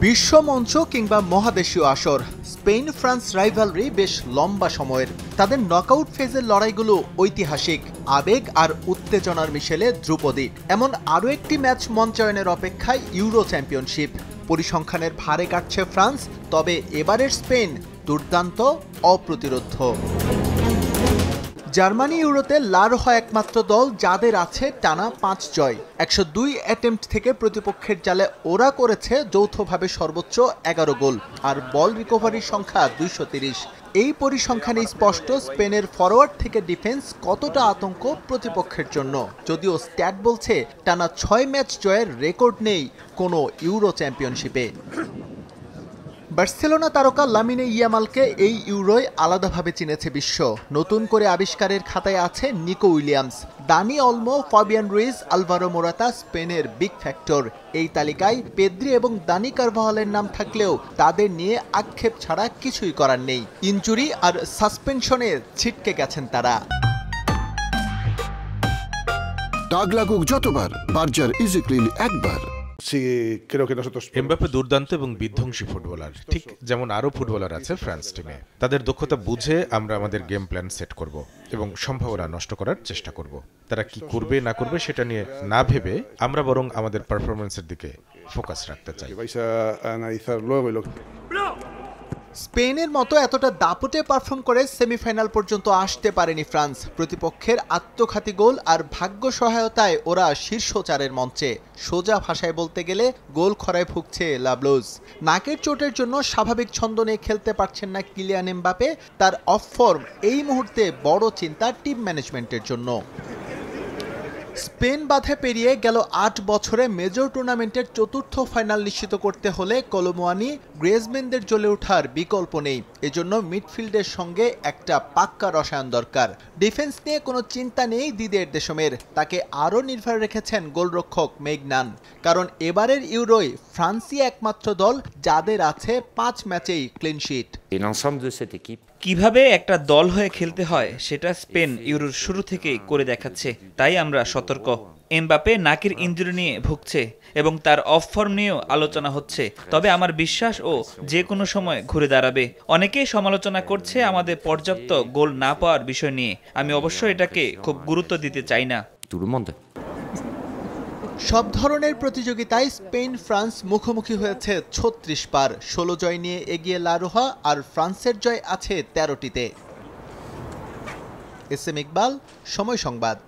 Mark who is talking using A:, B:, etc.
A: বিশ্ব মঞ্চ কিংবা মহাদেশীয় আসর, স্পেন ফ্রান্স রাইভালরি বেশ লম্বা সময়ের। তাদের নকআউট ফেজের লড়াইগুলো ঐতিহাসিক, আবেগ আর উত্তেজনার মিশেলে ধ্রুপদী। এমন আরও একটি ম্যাচ মঞ্চায়নের অপেক্ষায় ইউরো চ্যাম্পিয়নশিপ। পরিসংখ্যানের ভারে কাটছে ফ্রান্স, তবে এবারের স্পেন দুর্দান্ত, অপ্রতিরোধ্য। জার্মানি ইউরোতে লারোহা একমাত্র দল যাদের আছে টানা 5 জয়। 102 অ্যাটেম্প্ট থেকে প্রতিপক্ষের জালে ওরা করেছে যৌথভাবে সর্বোচ্চ 11 গোল, আর বল রিকভারির সংখ্যা 230। এই পরিসংখ্যানে স্পষ্ট স্পেনের ফরওয়ার্ড থেকে ডিফেন্স কতটা আতঙ্ক প্রতিপক্ষের জন্য। যদিও স্ট্যাট বলছে টানা 6 ম্যাচ জয়ের রেকর্ড নেই কোনো ইউরো চ্যাম্পিয়নশিপে। বার্সেলোনা তারকা লামিনে ইয়ামালকে এই ইউরোয় আলাদাভাবে চিনেছে বিশ্ব। নতুন করে আবিষ্কারের খাতায় আছে নিকো উইলিয়ামস, দানি Olmo, Fabian Ruiz, Alvaro Morata স্পেনের বিগ ফ্যাক্টর। এই তালিকায় পেদ্রি এবং দানি কারভাহালের নাম থাকলেও তাদের নিয়ে আক্ষেপ ছাড়া কিছুই করার নেই। ইনজুরি আর সাসপেনশনে ছিটকে গেছেন তারা।
B: দাগ লাগুক যতবার, বার্জার ইজি ক্লিন একবার।
C: এমবাপ্পে দুর্দান্ত এবং বিধ্বংসী ফুটবলার, ঠিক যেমন আরও ফুটবলার আছে ফ্রান্স টিমে। তাদের দক্ষতা বুঝে আমরা আমাদের গেম প্ল্যান সেট করব এবং সম্ভাবনা নষ্ট করার চেষ্টা করব। তারা কি করবে না করবে সেটা নিয়ে না ভেবে আমরা বরং আমাদের পারফরমেন্সের দিকে ফোকাস রাখতে চাই।
A: স্পেনের মতো এতটা দাপটে পারফর্ম করে সেমিফাইনাল পর্যন্ত আসতে পারেনি ফ্রান্স। প্রতিপক্ষের আত্মঘাতী গোল আর ভাগ্য সহায়তায় ওরা শীর্ষ চারের মঞ্চে। সোজা ভাষায় বলতে গেলে গোল খরায় ভুগছে লা ব্লুজ। নাকের চোটের জন্য স্বাভাবিক ছন্দ নিয়ে খেলতে পারছেন না কিলিয়ান এমবাপে। তার অফ ফর্ম এই মুহূর্তে বড় চিন্তা টিম ম্যানেজমেন্টের জন্য। স্পেন বাধে পেরিয়ে গেল 8 বছরে মেজর টুর্নামেন্টের চতুর্থ ফাইনাল নিশ্চিত করতে হলে কলোমুয়ানি, গ্রিজম্যানদের জ্বলে ওঠার বিকল্প নেই। এজন্য মিডফিল্ডের সঙ্গে একটা পাক্কা রসায়ন দরকার। ডিফেন্স নিয়ে কোনো চিন্তা নেই দিদিয়ের দেশমের, তাকে আরও নির্ভর রেখেছেন গোলরক্ষক মেগনান। কারণ এবারের ইউরোয় ফ্রান্সই একমাত্র দল যাদের আছে 5 ম্যাচেই ক্লিনশিট।
D: কিভাবে একটা দল হয়ে খেলতে হয় সেটা স্পেন ইউরোর শুরু থেকেই করে দেখাচ্ছে, তাই আমরা সতর্ক। এমবাপে নাকের ইনজুরি নিয়ে ভুগছে এবং তার অফ ফর্ম নিয়েও আলোচনা হচ্ছে, তবে আমার বিশ্বাস ও যে কোনো সময় ঘুরে দাঁড়াবে। অনেকেই সমালোচনা করছে আমাদের পর্যাপ্ত গোল না পাওয়ার বিষয় নিয়ে। আমি অবশ্য এটাকে খুব গুরুত্ব দিতে চাই না।
A: সব ধরনের প্রতিযোগিতায় স্পেন ফ্রান্স মুখোমুখি হয়েছে 36 বার। 16 জয় নিয়ে এগিয়ে লারোহা, আর ফ্রান্সের জয় আছে 13টিতে। এস এম ইকবাল, সময় সংবাদ।